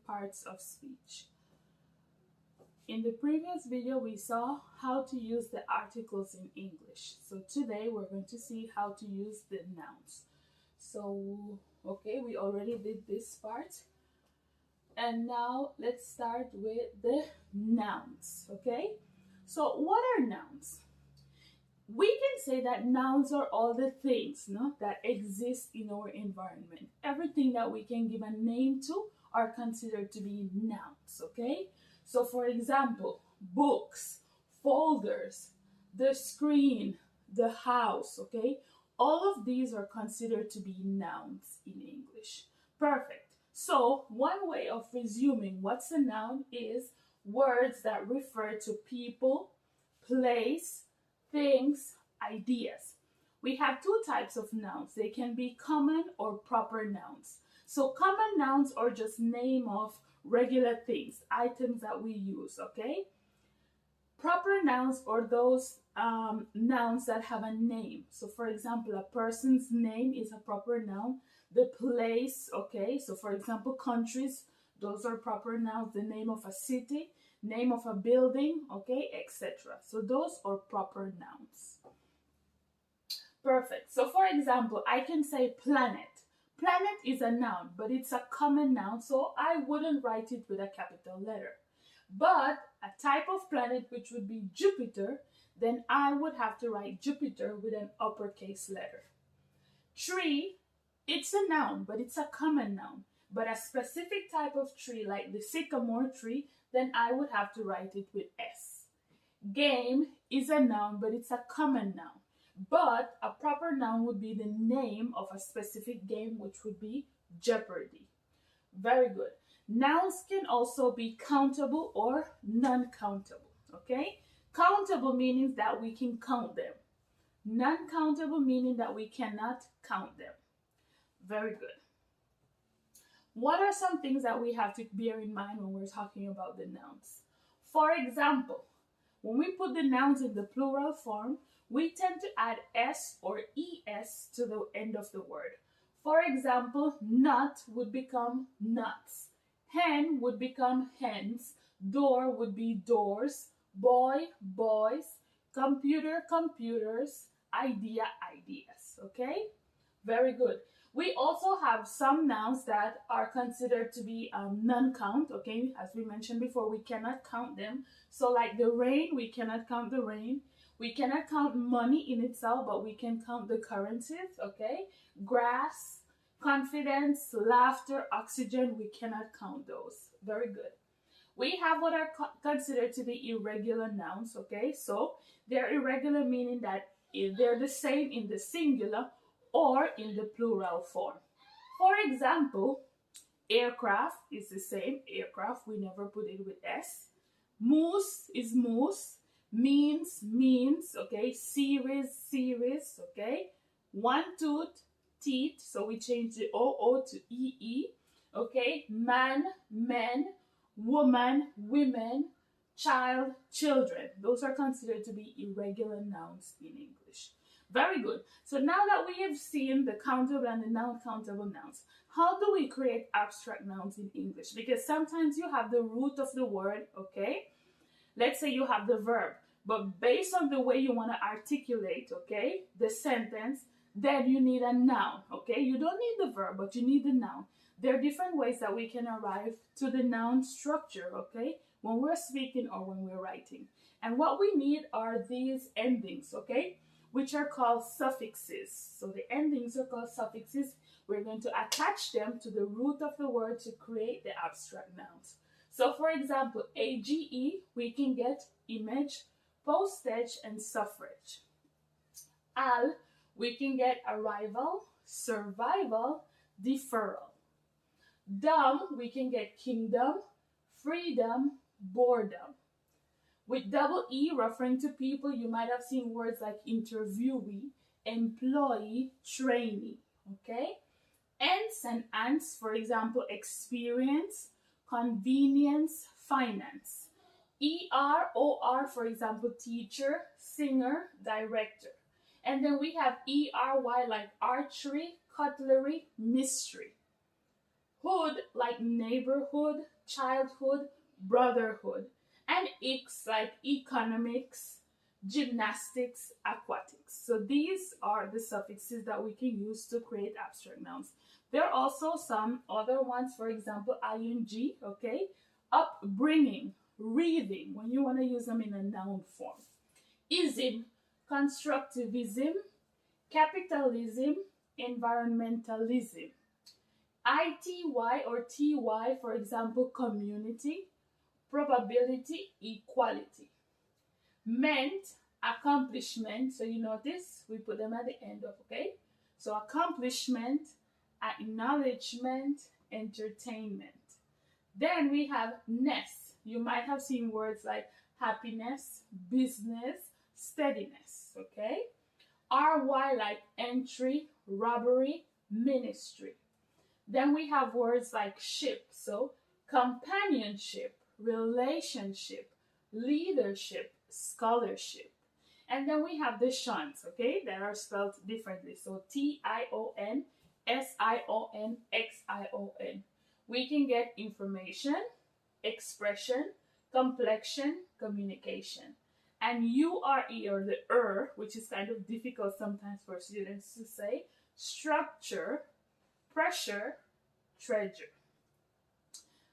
parts of speech. In the previous video, we saw how to use the articles in English. So today we're going to see how to use the nouns. So, okay, we already did this part. And now let's start with the nouns, okay? So what are nouns? We can say that nouns are all the things that exist in our environment. Everything that we can give a name to are considered to be nouns, okay? So for example, books, folders, the screen, the house, okay? All of these are considered to be nouns in English. Perfect. So one way of resuming what's a noun is words that refer to people, place, things, ideas. We have two types of nouns. They can be common or proper nouns. So common nouns are just name of regular things, items that we use, okay? Proper nouns are those nouns that have a name. So for example, a person's name is a proper noun. The place, okay? So for example, countries, those are proper nouns. The name of a city, name of a building, okay, etc. So those are proper nouns. Perfect. So for example, I can say planet. Planet is a noun, but it's a common noun, so I wouldn't write it with a capital letter. But a type of planet, which would be Jupiter, then I would have to write Jupiter with an uppercase letter. Tree, it's a noun, but it's a common noun. But a specific type of tree, like the sycamore tree, then I would have to write it with S. Game is a noun, but it's a common noun. But a proper noun would be the name of a specific game, which would be Jeopardy. Very good. Nouns can also be countable or non-countable, okay? Countable meaning that we can count them. Non-countable meaning that we cannot count them. Very good. What are some things that we have to bear in mind when we're talking about the nouns? For example, when we put the nouns in the plural form, we tend to add S or ES to the end of the word. For example, nut would become nuts. Hen would become hens. Door would be doors. Boy, boys. Computer, computers. Idea, ideas. Okay? Very good. We also have some nouns that are considered to be non-count, okay? As we mentioned before, we cannot count them. So like the rain, we cannot count the rain. We cannot count money in itself, but we can count the currencies, okay? Grass, confidence, laughter, oxygen, we cannot count those. Very good. We have what are considered to be irregular nouns, okay? So they're irregular meaning that they're the same in the singular or in the plural form. For example, aircraft is the same. Aircraft, we never put it with S. Moose is moose. Means, okay? Series, okay? One tooth, teeth, so we change the OO to EE, okay? Man, men, woman, women, child, children. Those are considered to be irregular nouns in English. Very good. So now that we have seen the countable and the non-countable nouns, how do we create abstract nouns in English? Because sometimes you have the root of the word, okay? Let's say you have the verb, but based on the way you want to articulate, okay, the sentence, then you need a noun, okay? You don't need the verb, but you need the noun. There are different ways that we can arrive to the noun structure, okay, when we're speaking or when we're writing. And what we need are these endings, okay, which are called suffixes. So the endings are called suffixes. We're going to attach them to the root of the word to create the abstract nouns. So for example, AGE, we can get image, postage, and suffrage. Al, we can get arrival, survival, deferral. Dom, we can get kingdom, freedom, boredom. With double E referring to people, you might have seen words like interviewee, employee, trainee, okay? Ents and ants, for example, experience, convenience, finance. ER, for example, teacher, singer, director. And then we have ERY like archery, cutlery, mystery. Hood like neighborhood, childhood, brotherhood. And X like economics, gymnastics, aquatics. So these are the suffixes that we can use to create abstract nouns. There are also some other ones, for example, ing, okay? Upbringing, reading, when you want to use them in a noun form. Ism, constructivism, capitalism, environmentalism. ITY or TY, for example, community, probability, equality. Meant, accomplishment. So you notice we put them at the end of, okay? So accomplishment, acknowledgement, entertainment. Then we have ness. You might have seen words like happiness, business, steadiness, okay? RY like entry, robbery, ministry. Then we have words like ship, so companionship, relationship, leadership, scholarship. And then we have the shons, okay, that are spelled differently. So TION, SION, XION. We can get information, expression, complexion, communication. And URE or the which is kind of difficult sometimes for students to say, structure, pressure, treasure.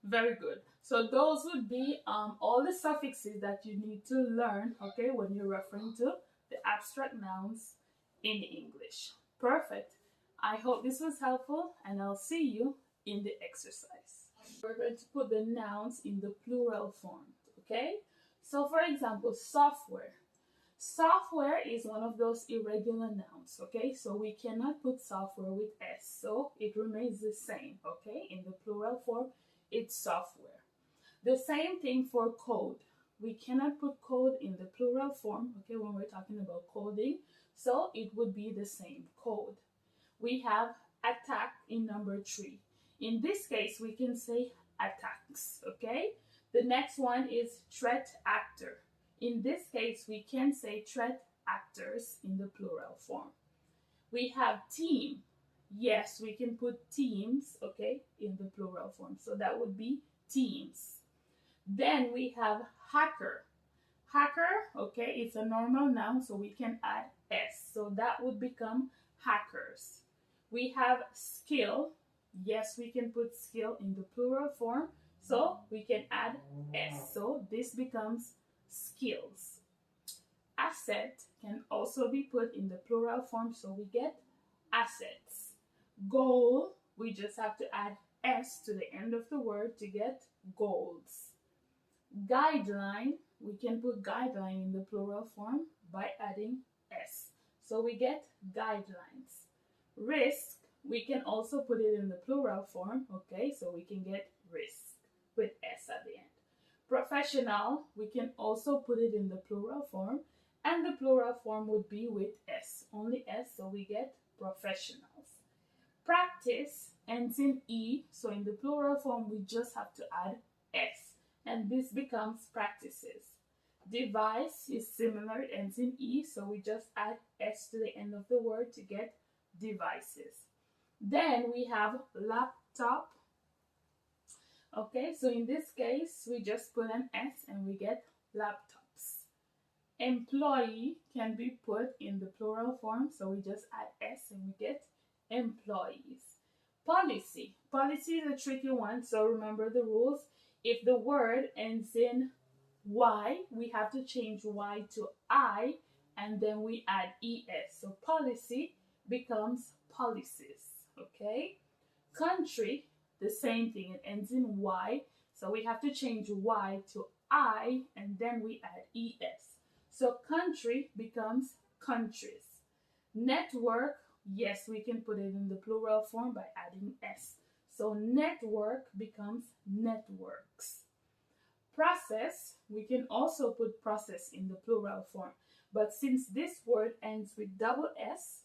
Very good. So those would be all the suffixes that you need to learn, okay, when you're referring to the abstract nouns in English. Perfect. I hope this was helpful, and I'll see you in the exercise. We're going to put the nouns in the plural form, okay? So for example, software. Software is one of those irregular nouns, okay? So we cannot put software with S, so it remains the same, okay? In the plural form, it's software. The same thing for code. We cannot put code in the plural form, okay, when we're talking about coding, so it would be the same, code. We have attack in number 3. In this case, we can say attacks, okay? The next one is threat actor. In this case, we can say threat actors in the plural form. We have team. Yes, we can put teams, okay, in the plural form. So that would be teams. Then we have hacker. Hacker, okay, it's a normal noun, so we can add S. So that would become hackers. We have skill. Yes, we can put skill in the plural form, so we can add S. So this becomes skills. Asset can also be put in the plural form, so we get assets. Goal, we just have to add S to the end of the word to get goals. Guideline, we can put guideline in the plural form by adding S. So we get guidelines. Risk, we can also put it in the plural form, okay, so we can get risk with S at the end. Professional, we can also put it in the plural form, and the plural form would be with S, only S, so we get professionals. Practice ends in E, so in the plural form we just have to add S, and this becomes practices. Device is similar, it ends in E, so we just add S to the end of the word to get devices. Then we have laptop. Okay, so in this case, we just put an S and we get laptops. Employee can be put in the plural form, so we just add S and we get employees. Policy. Policy is a tricky one, so remember the rules. If the word ends in Y, we have to change Y to I, and then we add ES. So policy becomes policies, okay? Country, the same thing, it ends in Y, so we have to change Y to I, and then we add ES. So country becomes countries. Network, yes, we can put it in the plural form by adding S. So network becomes networks. Process, we can also put process in the plural form, but since this word ends with double S,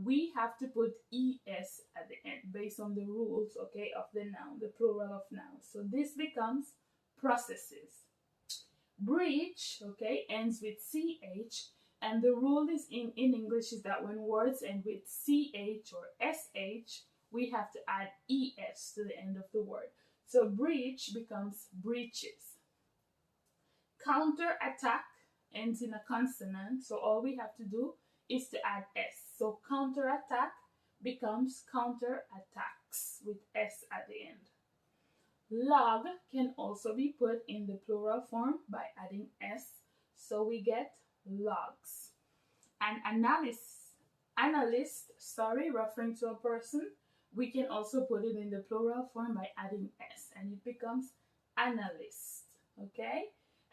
we have to put ES at the end based on the rules, okay, of the noun, the plural of nouns. So this becomes processes. Breach, okay, ends with CH, and the rule is in English is that when words end with CH or SH, we have to add es to the end of the word. So breach becomes breaches. Counterattack ends in a consonant, so all we have to do is to add s. So counterattack becomes counterattacks with s at the end. Log can also be put in the plural form by adding s, so we get logs. An analyst, referring to a person, we can also put it in the plural form by adding s, and it becomes analyst, okay?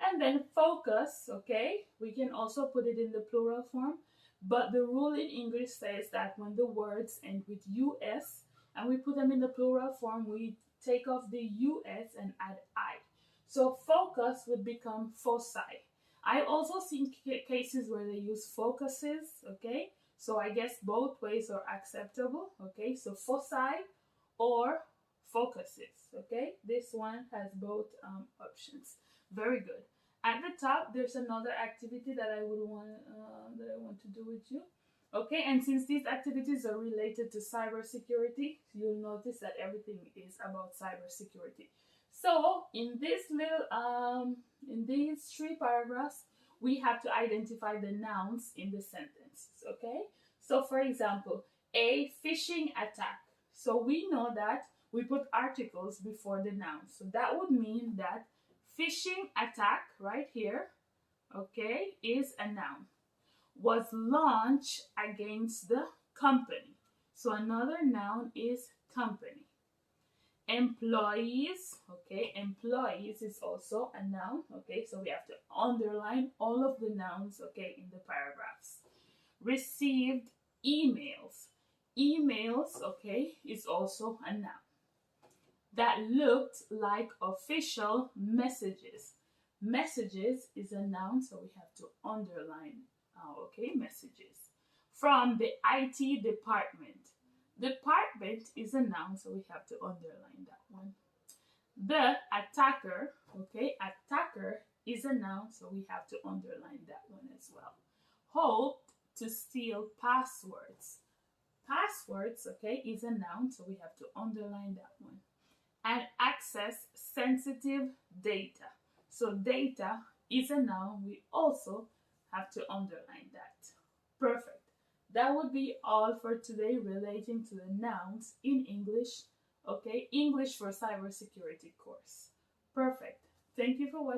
And then focus, okay, we can also put it in the plural form, but the rule in English says that when the words end with us and we put them in the plural form, we take off the us and add I. So focus would become foci. I also seen cases where they use focuses, okay? So I guess both ways are acceptable, okay? So foci or focuses, okay? This one has both options. Very good. At the top, there's another activity that I want to do with you. Okay, and since these activities are related to cybersecurity, you'll notice that everything is about cybersecurity. So in this in these 3 paragraphs, we have to identify the nouns in the sentences. Okay, so for example, a phishing attack. So we know that we put articles before the noun. So that would mean that phishing attack right here, okay, is a noun. Was launched against the company. So another noun is company. Employees, okay, employees is also a noun, okay, so we have to underline all of the nouns, okay, in the paragraphs. Received emails. Emails, okay, is also a noun. That looked like official messages. Messages is a noun, so we have to underline okay, messages. From the IT department. Department is a noun, so we have to underline that one. The attacker, okay, attacker is a noun, so we have to underline that one as well. Hoped to steal passwords. Passwords, okay, is a noun, so we have to underline that one. And access sensitive data. So data is a noun, we also have to underline that. Perfect. That would be all for today relating to the nouns in English. Okay, English for Cybersecurity course. Perfect. Thank you for watching.